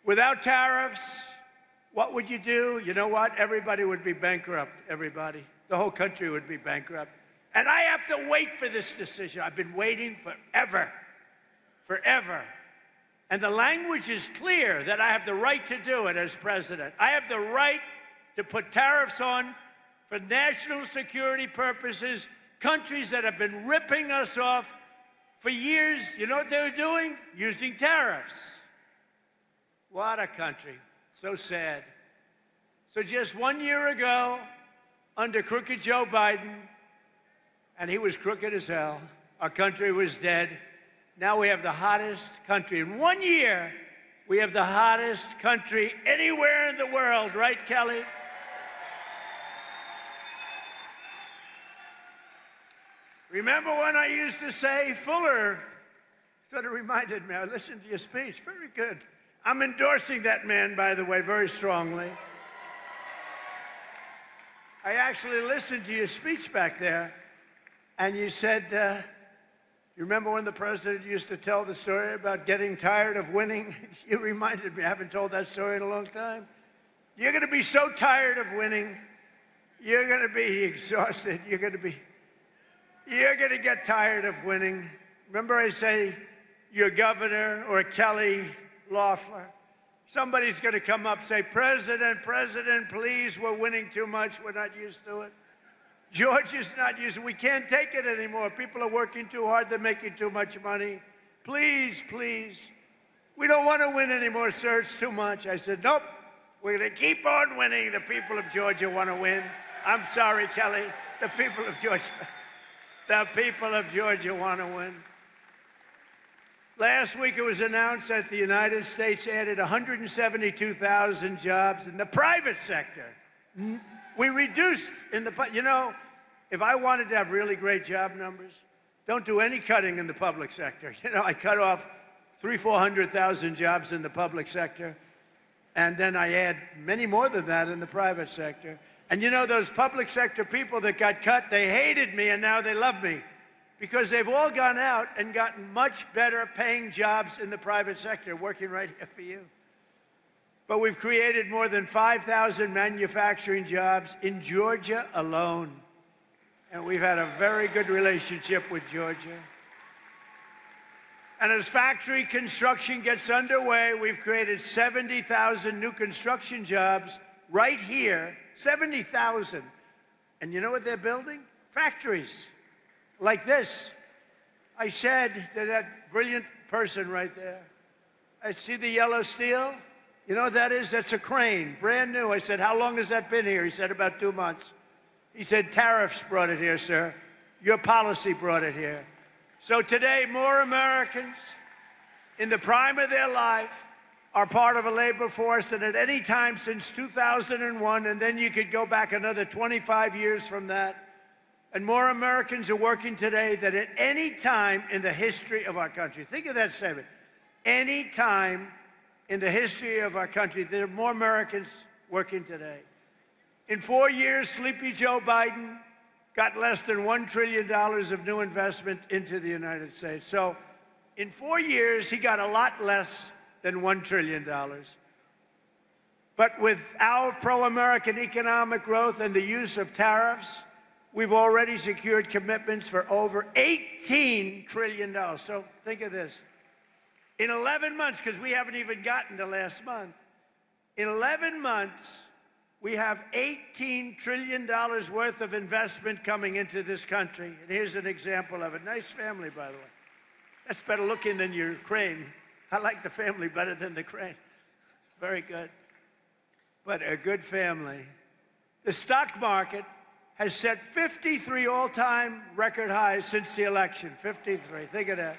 Without tariffs, what would you do? You know what? Everybody would be bankrupt, everybody. The whole country would be bankrupt. And I have to wait for this decision. I've been waiting forever, forever. And the language is clear that I have the right to do it as president. I have the right to put tariffs on for national security purposes, countries that have been ripping us off for years. You know what they were doing? Using tariffs. What a country. So sad. So just 1 year ago, under crooked Joe Biden, and he was crooked as hell, our country was dead. Now we have the hottest country. In 1 year, we have the hottest country anywhere in the world, right, Kelly? Remember when I used to say, Fuller sort of reminded me, I listened to your speech, very good. I'm endorsing that man, by the way, very strongly. I actually listened to your speech back there, and you said, you remember when the president used to tell the story about getting tired of winning? You reminded me, I haven't told that story in a long time. You're going to be so tired of winning, you're going to be exhausted, you're going to get tired of winning. Remember I say, your governor or Kelly Loeffler, somebody's going to come up and say, President, please, we're winning too much. We're not used to it. George is not used to it. We can't take it anymore. People are working too hard. They're making too much money. Please, please. We don't want to win anymore, sir. It's too much. I said, nope. We're going to keep on winning. The people of Georgia want to win. I'm sorry, Kelly. The people of Georgia want to win. Last week, it was announced that the United States added 172,000 jobs in the private sector. We reduced in the, you know, if I wanted to have really great job numbers, don't do any cutting in the public sector. You know, I cut off 400,000 jobs in the public sector, and then I add many more than that in the private sector. And you know, those public sector people that got cut, they hated me, and now they love me, because they've all gone out and gotten much better paying jobs in the private sector, working right here for you. But we've created more than 5,000 manufacturing jobs in Georgia alone. And we've had a very good relationship with Georgia. And as factory construction gets underway, we've created 70,000 new construction jobs right here, 70,000. And you know what they're building? Factories. Like this. I said to that brilliant person right there, I see the yellow steel. You know what that is? That's a crane, brand new. I said, how long has that been here? He said, about 2 months. He said, tariffs brought it here, sir. Your policy brought it here. So today, more Americans in the prime of their life are part of a labor force than at any time since 2001, and then you could go back another 25 years from that. And more Americans are working today than at any time in the history of our country. Think of that statement. Any time in the history of our country, there are more Americans working today. In 4 years, Sleepy Joe Biden got less than $1 trillion of new investment into the United States. So in 4 years, he got a lot less than $1 trillion. But with our pro-American economic growth and the use of tariffs, we've already secured commitments for over $18 trillion. So think of this. In 11 months, because we haven't even gotten to last month, in 11 months, we have $18 trillion worth of investment coming into this country. And here's an example of it. Nice family, by the way. That's better looking than your crane. I like the family better than the crane. Very good. But a good family. The stock market has set 53 all-time record highs since the election. 53, think of that.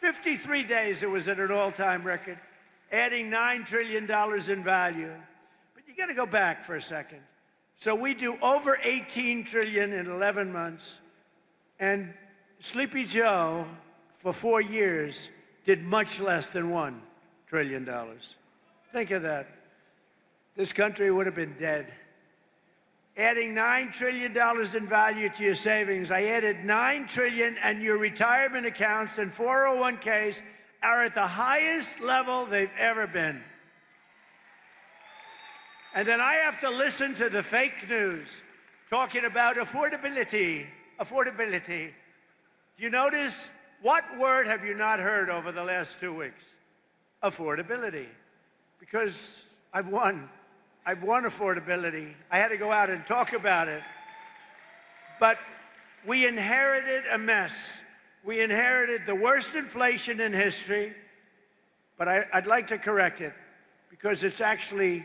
53 days it was at an all-time record, adding $9 trillion in value. But you got to go back for a second. So we do over 18 trillion in 11 months, and Sleepy Joe, for 4 years, did much less than $1 trillion. Think of that. This country would have been dead. Adding $9 trillion in value to your savings. I added $9 trillion, and your retirement accounts and 401ks are at the highest level they've ever been. And then I have to listen to the fake news talking about affordability. Affordability. Do you notice? What word have you not heard over the last 2 weeks? Affordability. Because I've won. I've won affordability. I had to go out and talk about it. But we inherited a mess. We inherited the worst inflation in history, but I'd like to correct it because it's actually,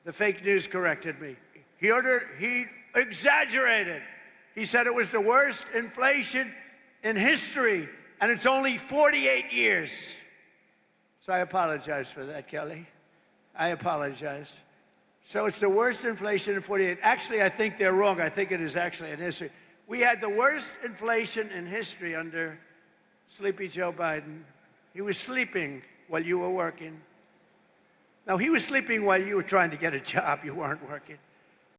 the fake news corrected me. He exaggerated. He said it was the worst inflation in history, and it's only 48 years. So I apologize for that, Kelly. I apologize. So it's the worst inflation in 48. Actually, I think they're wrong. I think it is actually in history. We had the worst inflation in history under Sleepy Joe Biden. He was sleeping while you were working. No, he was sleeping while you were trying to get a job. You weren't working.